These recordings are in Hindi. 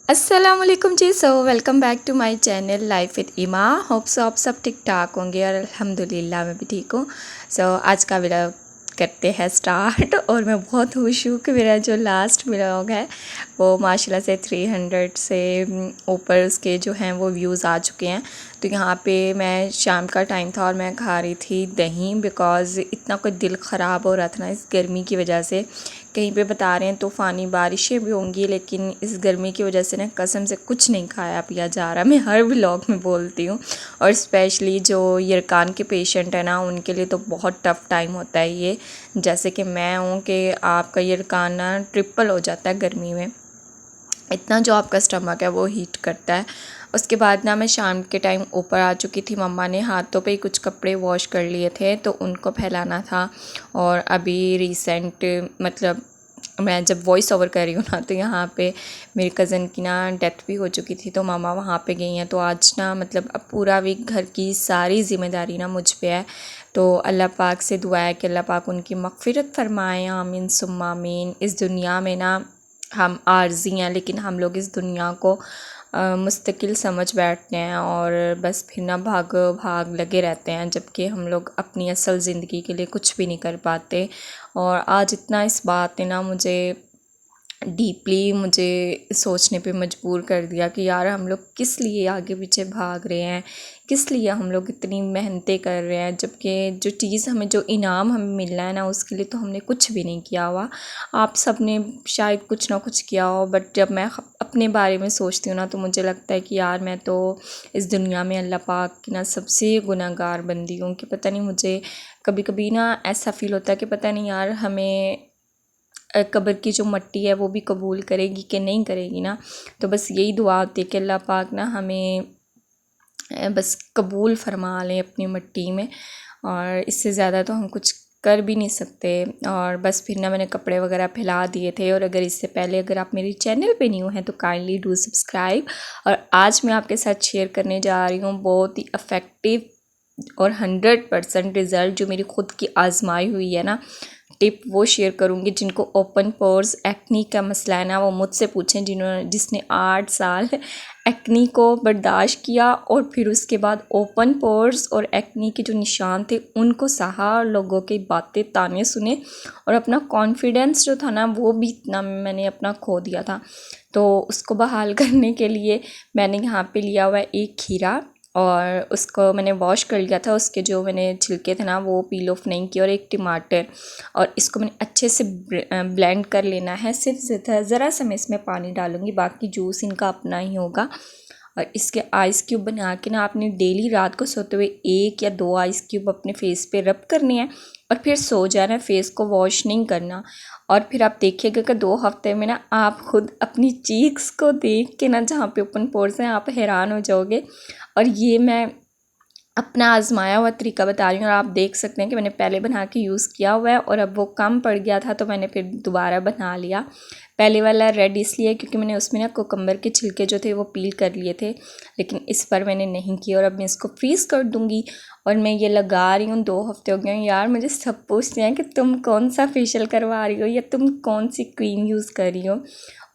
अस्सलामुअलैकुम जी। Welcome back to my channel life with Ima. Hope so आप सब ठीक ठाक होंगे और अल्हम्दुलिल्लाह मैं भी ठीक हूँ। आज का व्लॉग करते हैं स्टार्ट और मैं बहुत खुश हूँ कि मेरा जो लास्ट व्लॉग है वो माशाल्लाह से 300 से ऊपर उसके जो हैं वो व्यूज़ आ चुके हैं। तो यहाँ पे मैं शाम का टाइम था और मैं खा रही थी दही, बिकॉज़ इतना कोई दिल ख़राब हो रहा था ना इस गर्मी की वजह से। कहीं पे बता रहे हैं तूफ़ानी बारिशें भी होंगी, लेकिन इस गर्मी की वजह से ना कसम से कुछ नहीं खाया पिया जा रहा। मैं हर व्लॉग में बोलती हूँ, और स्पेशली जो यरकान के पेशेंट है ना उनके लिए तो बहुत टफ़ टाइम होता है ये। जैसे कि मैं हूँ कि आपका यरकान ना ट्रिपल हो जाता है गर्मी में, इतना जो आपका स्टमक है वो हीट करता है। उसके बाद ना मैं शाम के टाइम ऊपर आ चुकी थी। मम्मा ने हाथों पे ही कुछ कपड़े वॉश कर लिए थे तो उनको फैलाना था। और अभी रिसेंट मतलब मैं जब वॉइस ओवर कर रही हूँ ना तो यहाँ पे मेरी कज़न की ना डेथ भी हो चुकी थी, तो मामा वहाँ पे गई हैं। तो आज ना मतलब अब पूरा वीक घर की सारी ज़िम्मेदारी ना मुझ पे है। तो अल्लाह पाक से दुआ है कि अल्लाह पाक उनकी मग़फ़िरत फ़रमाए, आमीन सुम्मा आमीन। इस दुनिया में ना हम आर्ज़ी हैं, लेकिन हम लोग इस दुनिया को मुस्तकिल समझ बैठते हैं और बस फिर ना भाग भाग लगे रहते हैं, जबकि हम लोग अपनी असल ज़िंदगी के लिए कुछ भी नहीं कर पाते। और आज इतना इस बात ने ना मुझे डीपली मुझे सोचने पे मजबूर कर दिया कि यार हम लोग किस लिए आगे पीछे भाग रहे हैं, किस लिए हम लोग इतनी मेहनतें कर रहे हैं, जबकि जो चीज़ हमें जो इनाम हमें मिलना है ना उसके लिए तो हमने कुछ भी नहीं किया हुआ। आप सब ने शायद कुछ ना कुछ किया हो, बट जब मैं अपने बारे में सोचती हूँ ना तो मुझे लगता है कि यार मैं तो इस दुनिया में अल्लाह पाक की ना सबसे गुनहगार बंदी हूँ। कि पता नहीं, मुझे कभी कभी ना ऐसा फ़ील होता है कि पता नहीं यार हमें कब्र की जो मट्टी है वो भी कबूल करेगी कि नहीं करेगी ना। तो बस यही दुआ होती है कि अल्लाह पाक ना हमें बस कबूल फरमा लें अपनी मट्टी में, और इससे ज़्यादा तो हम कुछ कर भी नहीं सकते। और बस फिर ना मैंने कपड़े वगैरह फैला दिए थे। और अगर इससे पहले अगर आप मेरी चैनल पे न्यू हैं तो काइंडली डू सब्सक्राइब। और आज मैं आपके साथ शेयर करने जा रही हूँ बहुत ही अफेक्टिव और 100% रिज़ल्ट जो मेरी ख़ुद की आजमाई हुई है ना टिप वो शेयर करूँगी। जिनको ओपन पोर्स एक्नी का मसला है ना वो मुझसे पूछें, जिसने 8 साल एक्नी को बर्दाश्त किया और फिर उसके बाद ओपन पोर्स और एक्नी के जो निशान थे उनको सहा, लोगों की बातें ताने सुने, और अपना कॉन्फिडेंस जो था ना वो भी इतना मैंने अपना खो दिया था। तो उसको बहाल करने के लिए मैंने यहाँ पे लिया हुआ है एक खीरा, और उसको मैंने वॉश कर लिया था। उसके जो मैंने छिलके थे ना वो पील ऑफ नहीं किया। और एक टमाटर, और इसको मैंने अच्छे से ब्लेंड कर लेना है। सिर्फ ज़रा सा मैं इसमें पानी डालूँगी, बाकी जूस इनका अपना ही होगा। और इसके आइस क्यूब बना के ना आपने डेली रात को सोते हुए 1 या 2 आइस क्यूब अपने फेस पे रब करने हैं और फिर सो जाना। फेस को वॉश नहीं करना। और फिर आप देखिएगा कि 2 हफ्ते में ना आप खुद अपनी चीक्स को देख के ना जहाँ पे ओपन पोर्स हैं आप हैरान हो जाओगे। और ये मैं अपना आजमाया हुआ तरीका बता रही हूँ, और आप देख सकते हैं कि मैंने पहले बना के यूज़ किया हुआ है और अब वो कम पड़ गया था तो मैंने फिर दोबारा बना लिया। पहले वाला रेड इसलिए क्योंकि मैंने उसमें ना कुकम्बर के छिलके जो थे वो पील कर लिए थे, लेकिन इस पर मैंने नहीं किया। और अब मैं इसको फ्रीज़ कर दूँगी। और मैं ये लगा रही हूँ, 2 हफ्ते हो गए हैं यार। मुझे सब पूछते हैं कि तुम कौन सा फेशियल करवा रही हो या तुम कौन सी क्रीम यूज़ कर रही हो,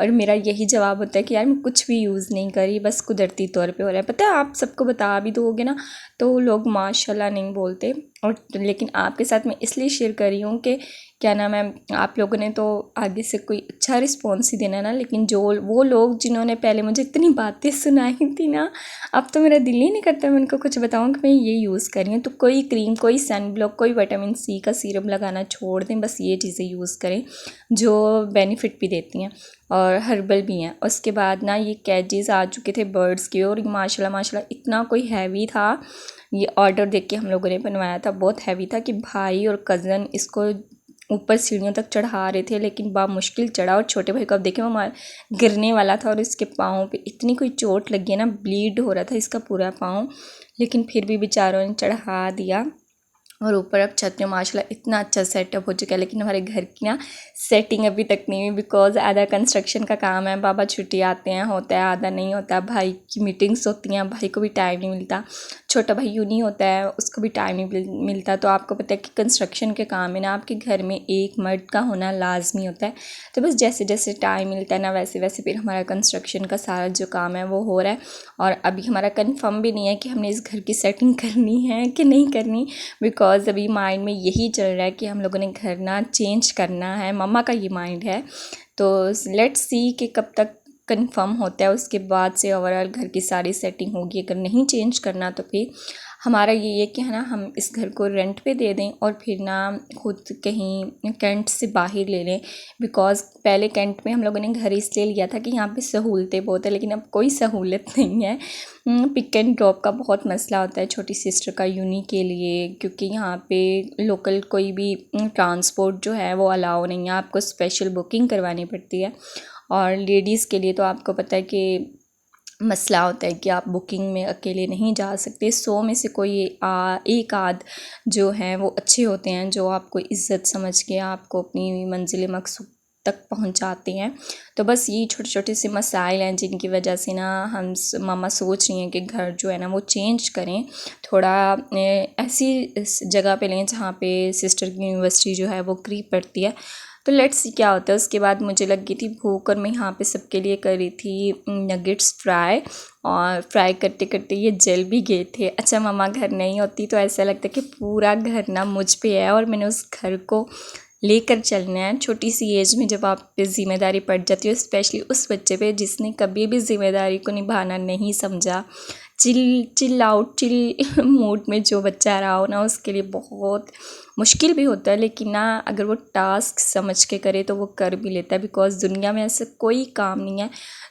और मेरा यही जवाब होता है कि यार मैं कुछ भी यूज़ नहीं करी, बस कुदरती तौर पे हो रहा है। पता है आप सबको बता भी दोगे ना तो लोग माशाल्लाह नहीं बोलते। और लेकिन आपके साथ मैं इसलिए शेयर कर रही हूँ कि क्या नाम है, आप लोगों ने तो आगे से कोई अच्छा रिस्पॉन्स ही देना ना, लेकिन जो वो लोग जिन्होंने पहले मुझे इतनी बातें सुनाई थी ना, अब तो मेरा दिल ही नहीं करता मैं उनको कुछ बताऊँ कि मैं ये यूज़ कर रही हूँ। तो कोई क्रीम, कोई सन ब्लॉक, कोई विटामिन सी का सीरम लगाना छोड़ दें, बस ये चीज़ें यूज़ करें जो बेनिफिट भी देती हैं और हर्बल भी हैं। उसके बाद ना ये कैजीज़ आ चुके थे बर्ड्स के, और माशाल्लाह माशाल्लाह इतना कोई हैवी था। ये ऑर्डर देख के हम लोगों ने बनवाया था, बहुत हैवी था कि भाई और कज़न इसको ऊपर सीढ़ियों तक चढ़ा रहे थे, लेकिन बा मुश्किल चढ़ा। और छोटे भाई को अब देखें वो गिरने वाला था और इसके पाँव पे इतनी कोई चोट लगी है ना, ब्लीड हो रहा था इसका पूरा पाँव, लेकिन फिर भी बेचारों ने चढ़ा दिया। और ऊपर अब छत में माशाल्लाह इतना अच्छा सेटअप हो चुका है, लेकिन हमारे घर की ना सेटिंग अभी तक नहीं हुई, बिकॉज़ आधा कंस्ट्रक्शन का काम है। बाबा छुट्टी आते हैं, होता है, आधा नहीं होता। भाई की मीटिंग्स होती हैं, भाई को भी टाइम नहीं मिलता। छोटा भाई यूनी होता है, उसको भी टाइम नहीं मिलता। तो आपको पता है कि कंस्ट्रक्शन के काम में ना आपके घर में एक मर्द का होना लाजमी होता है। तो बस जैसे जैसे टाइम मिलता है ना वैसे वैसे फिर हमारा कंस्ट्रक्शन का सारा जो काम है वो हो रहा है। और अभी हमारा कंफर्म भी नहीं है कि हमने इस घर की सेटिंग करनी है कि नहीं करनी, बिकॉज़ अभी माइंड में यही चल रहा है कि हम लोगों ने घर ना चेंज करना है, मम्मा का ये माइंड है। तो लेट्स सी कि कब तक कंफर्म होता है, उसके बाद से ओवरऑल घर की सारी सेटिंग होगी। अगर नहीं चेंज करना तो फिर हमारा ये है कि है ना हम इस घर को रेंट पे दे दें और फिर ना खुद कहीं कैंट से बाहर ले लें। बिकॉज़ पहले कैंट में हम लोगों ने घर इसलिए लिया था कि यहाँ पे सहूलतें बहुत है, लेकिन अब कोई सहूलत नहीं है। पिक एंड ड्रॉप का बहुत मसला होता है छोटी सिस्टर का यूनी के लिए, क्योंकि यहाँ पे लोकल कोई भी ट्रांसपोर्ट जो है वो अलाउ नहीं है, आपको स्पेशल बुकिंग करवानी पड़ती है। और लेडीज़ के लिए तो आपको पता है कि मसला होता है कि आप बुकिंग में अकेले नहीं जा सकते। 100 में से कोई एक आध जो हैं वो अच्छे होते हैं, जो आपको इज़्ज़त समझ के आपको अपनी मंजिल मकसूद तक पहुंचाते हैं। तो बस ये छोटे छोटे से मसाइल हैं जिनकी वजह से ना हम मामा सोच रही हैं कि घर जो है ना वो चेंज करें, थोड़ा ऐसी जगह पे लें जहाँ पे सिस्टर की यूनिवर्सिटी जो है वो करीब पड़ती है। तो लेट्स सी क्या होता है। उसके बाद मुझे लग गई थी भूख और मैं यहाँ पे सबके लिए कर रही थी नगेट्स फ्राई, और फ्राई करते करते ये जल भी गए थे। अच्छा मम्मा घर नहीं होती तो ऐसा लगता है कि पूरा घर ना मुझ पे है और मैंने उस घर को लेकर चलना है। छोटी सी एज में जब आप पे ज़िम्मेदारी पड़ जाती है, स्पेशली उस बच्चे पे जिसने कभी भी ज़िम्मेदारी को निभाना नहीं समझा, चिल आउट चिल मूड में जो बच्चा रहा हो ना, उसके लिए बहुत मुश्किल भी होता है। लेकिन ना अगर वो टास्क समझ के करे तो वो कर भी लेता है, बिकॉज़ दुनिया में ऐसा कोई काम नहीं है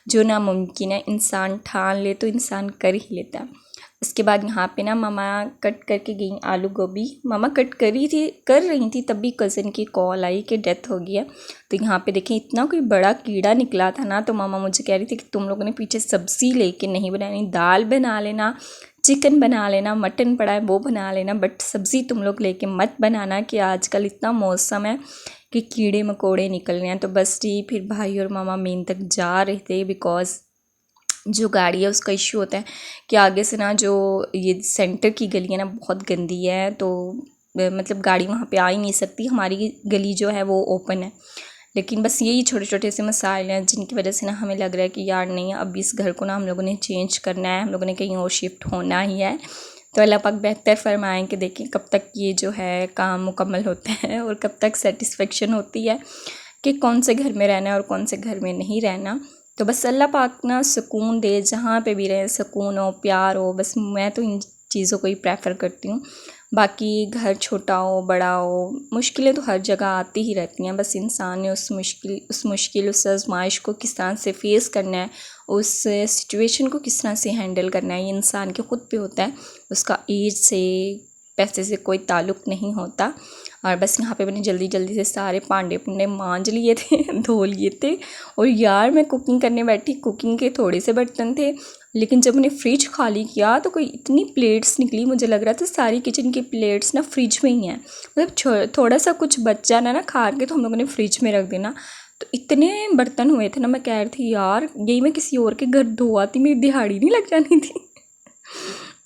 जो नामुमकिन है। इंसान ठान ले तो इंसान कर ही लेता है। उसके बाद यहाँ पे ना मामा कट करके गई आलू गोभी। मामा कट कर रही थी तभी कज़न की कॉल आई कि डेथ हो गई है। तो यहाँ पे देखें इतना कोई बड़ा कीड़ा निकला था ना, तो मामा मुझे कह रही थी कि तुम लोगों ने पीछे सब्ज़ी लेके नहीं बनानी, दाल बना लेना, चिकन बना लेना, मटन पड़ा है वो बना लेना, बट सब्ज़ी तुम लोग लेके मत बनाना कि आजकल इतना मौसम है कि कीड़े मकोड़े निकल रहे हैं। तो बस जी फिर भाई और मामा मेन तक जा रहे थे, बिकॉज़ जो गाड़ी है उसका इशू होता है कि आगे से ना जो ये सेंटर की गली है ना बहुत गंदी है, तो मतलब गाड़ी वहाँ पे आ ही नहीं सकती। हमारी गली जो है वो ओपन है, लेकिन बस यही छोटे छोटे से मसाइल हैं जिनकी वजह से ना हमें लग रहा है कि यार नहीं, अब इस घर को ना हम लोगों ने चेंज करना है, हम लोगों ने कहीं और शिफ्ट होना ही है। तो अल्लाह पाक बेहतर फरमाएं कि देखें कब तक ये जो है काम मुकम्मल होता है और कब तक सेटिस्फेक्शन होती है कि कौन से घर में रहना है और कौन से घर में नहीं रहना। तो बस अल्लाह पाक ना सुकून दे, जहाँ पे भी रहें सुकून हो, प्यार हो। बस मैं तो इन चीज़ों को ही प्रेफर करती हूँ। बाकी घर छोटा हो बड़ा हो, मुश्किलें तो हर जगह आती ही रहती हैं। बस इंसान ने उस आज़माइश को किस तरह से फेस करना है, उस सिचुएशन को किस तरह से हैंडल करना है, ये इंसान के ख़ुद पे होता है। उसका एज से पैसे से कोई ताल्लुक़ नहीं होता। और बस यहाँ पे मैंने जल्दी जल्दी से सारे भांडे पुंडे मांज लिए थे धो लिए थे। और यार मैं कुकिंग करने बैठी, कुकिंग के थोड़े से बर्तन थे, लेकिन जब मैंने फ्रिज खाली किया तो कोई इतनी प्लेट्स निकली, मुझे लग रहा था सारी किचन की प्लेट्स ना फ्रिज में ही हैं। मतलब थोड़ा सा कुछ बच जाना ना खा के तो हम लोगों ने फ्रिज में रख देना। तो इतने बर्तन हुए थे ना, मैं कह रही थी यार यही मैं किसी और के घर धो आती, मेरी दिहाड़ी नहीं लग जानी थी।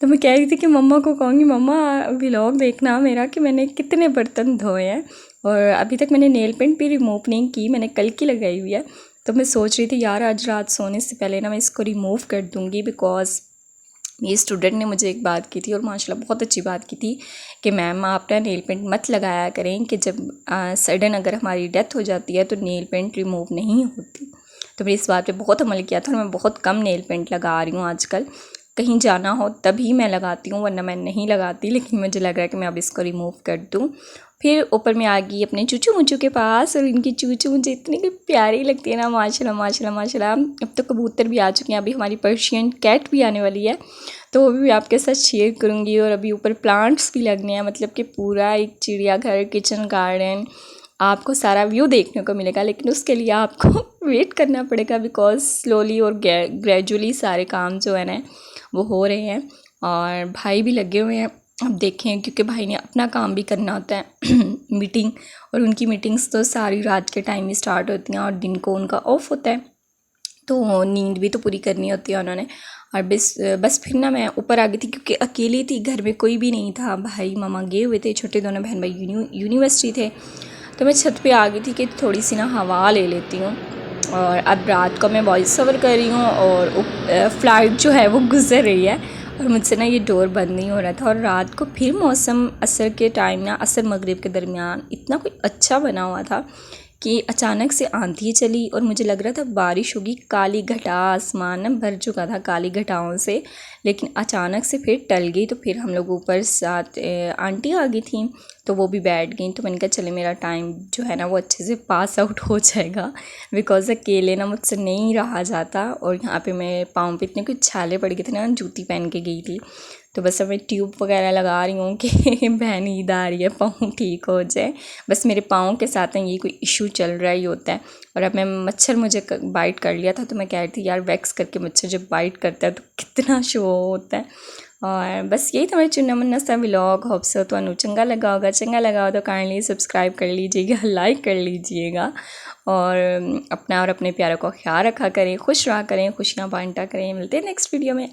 तो मैं कह रही थी कि मम्मा को कहूँगी मम्मा व्लॉग देखना मेरा कि मैंने कितने बर्तन धोए हैं। और अभी तक मैंने नेल पेंट भी रिमूव नहीं की, मैंने कल की लगाई हुई है। तो मैं सोच रही थी यार आज रात सोने से पहले ना मैं इसको रिमूव कर दूँगी, बिकॉज़ ये स्टूडेंट ने मुझे एक बात की थी और माशाल्लाह बहुत अच्छी बात की थी कि मैम आप ना नेल पेंट मत लगाया करें कि जब सडन अगर हमारी डेथ हो जाती है तो नेल पेंट रिमूव नहीं होती। तो मैंने इस बात पे बहुत अमल किया था और मैं बहुत कम नेल पेंट लगा रही हूँ आजकल। कहीं जाना हो तभी मैं लगाती हूँ, वरना मैं नहीं लगाती। लेकिन मुझे लग रहा है कि मैं अब इसको रिमूव कर दूँ। फिर ऊपर मैं आ गई अपने चूचू मुचू के पास, और इनकी चूचू मुझे इतनी प्यारी लगती है ना, माशाल्लाह माशाल्लाह माशाल्लाह। अब तो कबूतर भी आ चुके हैं, अभी हमारी पर्शियन कैट भी आने वाली है तो वो भी आपके साथ शेयर करूँगी। और अभी ऊपर प्लांट्स भी लगने हैं, मतलब कि पूरा एक चिड़ियाघर, किचन गार्डन, आपको सारा व्यू देखने को मिलेगा। लेकिन उसके लिए आपको वेट करना पड़ेगा, बिकॉज़ स्लोली और ग्रेजुअली सारे काम जो है ना वो हो रहे हैं। और भाई भी लगे हुए हैं, अब देखें, क्योंकि भाई ने अपना काम भी करना होता है मीटिंग, और उनकी मीटिंग्स तो सारी रात के टाइम ही स्टार्ट होती हैं और दिन को उनका ऑफ होता है, तो नींद भी तो पूरी करनी होती है उन्होंने। और बस फिर ना मैं ऊपर आ गई थी क्योंकि अकेली थी, घर में कोई भी नहीं था। भाई मामा गए हुए थे, छोटे दोनों बहन भाई यूनिवर्सिटी थे। तो मैं छत पे आ गई थी कि थोड़ी सी ना हवा ले लेती हूँ। और अब रात को मैं वॉइस ओवर कर रही हूँ और फ़्लाइट जो है वो गुज़र रही है और मुझसे ना ये डोर बंद नहीं हो रहा था। और रात को फिर मौसम असर के टाइम ना, असर मगरिब के दरमियान इतना कोई अच्छा बना हुआ था कि अचानक से आंधी चली और मुझे लग रहा था बारिश होगी। काली घटा, आसमान ना भर चुका था काली घटाओं से, लेकिन अचानक से फिर टल गई। तो फिर हम लोग ऊपर साथ आंटी आ गई थी तो वो भी बैठ गई। तो मैंने कहा चले मेरा टाइम जो है ना वो अच्छे से पास आउट हो जाएगा, बिकॉज़ अकेले ना मुझसे नहीं रहा जाता। और यहाँ पे मैं पाँव पे इतने कुछ छाले पड़ गए थे ना, जूती पहन के गई थी। तो बस अब मैं ट्यूब वगैरह लगा रही हूँ कि बहन ईद आ रही है, पाँव ठीक हो जाए। बस मेरे पाँव के साथ ना ये कोई इशू चल रहा ही होता है। और अब मैं मच्छर मुझे बाइट कर लिया था तो मैं कह रही थी यार वैक्स करके मच्छर जब बाइट करता है तो कितना शो होता है। और बस यही था मेरा चुन्ना मुन्ना सा व्लॉग। होप सो तो चंगा लगा होगा। चंगा लगा हो तो काइंडली सब्सक्राइब कर लीजिएगा, लाइक कर लीजिएगा और अपना और अपने प्यारों का ख्याल रखा करें, खुश रहा करें, खुशियाँ बांटा करें। मिलते हैं नेक्स्ट वीडियो में।